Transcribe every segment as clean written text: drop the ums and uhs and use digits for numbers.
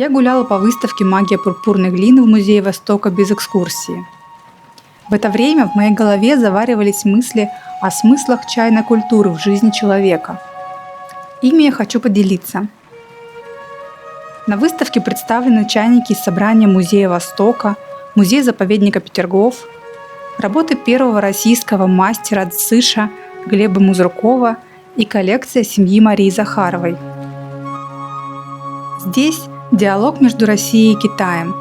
Я гуляла по выставке «Магия пурпурной глины» в Музее Востока без экскурсии. В это время в моей голове заваривались мысли о смыслах чайной культуры в жизни человека. Ими я хочу поделиться. На выставке представлены чайники из собрания Музея Востока, Музея-заповедника Петергоф, работы первого российского мастера цыша Глеба Музрукова и коллекция семьи Марии Захаровой. Здесь диалог между Россией и Китаем,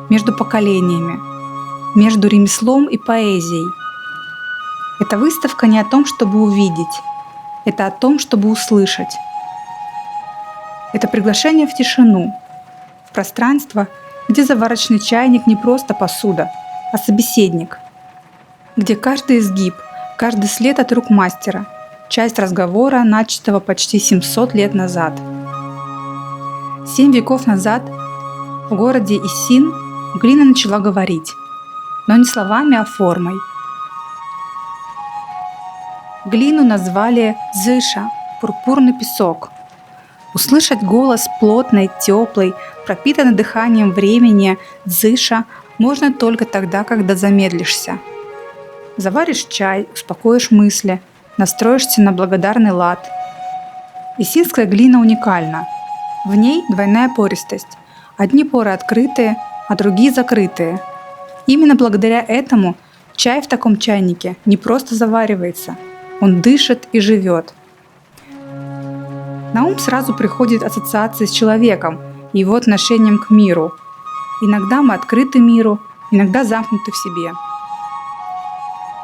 между поколениями, между ремеслом и поэзией. Эта выставка не о том, чтобы увидеть, это о том, чтобы услышать. Это приглашение в тишину, в пространство, где заварочный чайник не просто посуда, а собеседник, где каждый изгиб, каждый след от рук мастера – часть разговора, начатого почти 700 лет назад. 7 веков назад в городе Исин глина начала говорить, но не словами, а формой. Глину назвали «зыша» – пурпурный песок. Услышать голос плотной, теплой, пропитанной дыханием времени «зыша» можно только тогда, когда замедлишься. Заваришь чай, успокоишь мысли, настроишься на благодарный лад. Исинская глина уникальна. В ней двойная пористость. Одни поры открытые, а другие закрытые. Именно благодаря этому чай в таком чайнике не просто заваривается, он дышит и живет. На ум сразу приходит ассоциация с человеком и его отношением к миру. Иногда мы открыты миру, иногда замкнуты в себе.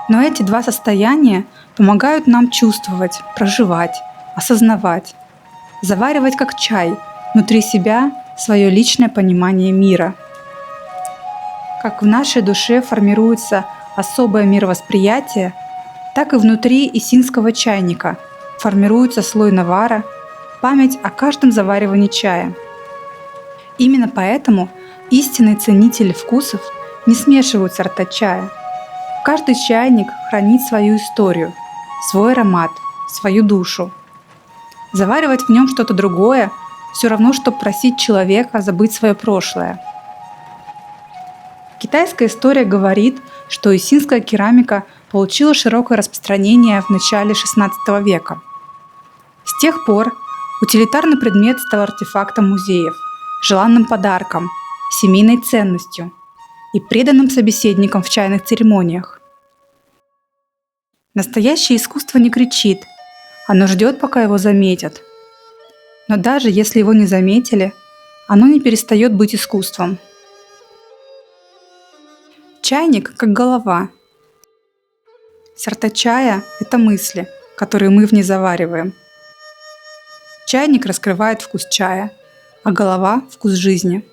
Но эти два состояния помогают нам чувствовать, проживать, осознавать, заваривать как чай, внутри себя свое личное понимание мира. Как в нашей душе формируется особое мировосприятие, так и внутри исинского чайника формируется слой навара, память о каждом заваривании чая. Именно поэтому истинные ценители вкусов не смешивают сорта чая. Каждый чайник хранит свою историю, свой аромат, свою душу. Заваривать в нем что-то другое – все равно, что просить человека забыть свое прошлое. Китайская история говорит, что исинская керамика получила широкое распространение в начале XVI века. С тех пор утилитарный предмет стал артефактом музеев, желанным подарком, семейной ценностью и преданным собеседником в чайных церемониях. Настоящее искусство не кричит, оно ждет, пока его заметят. Но даже если его не заметили, оно не перестает быть искусством. Чайник как голова. Сорта чая – это мысли, которые мы в ней завариваем. Чайник раскрывает вкус чая, а голова – вкус жизни.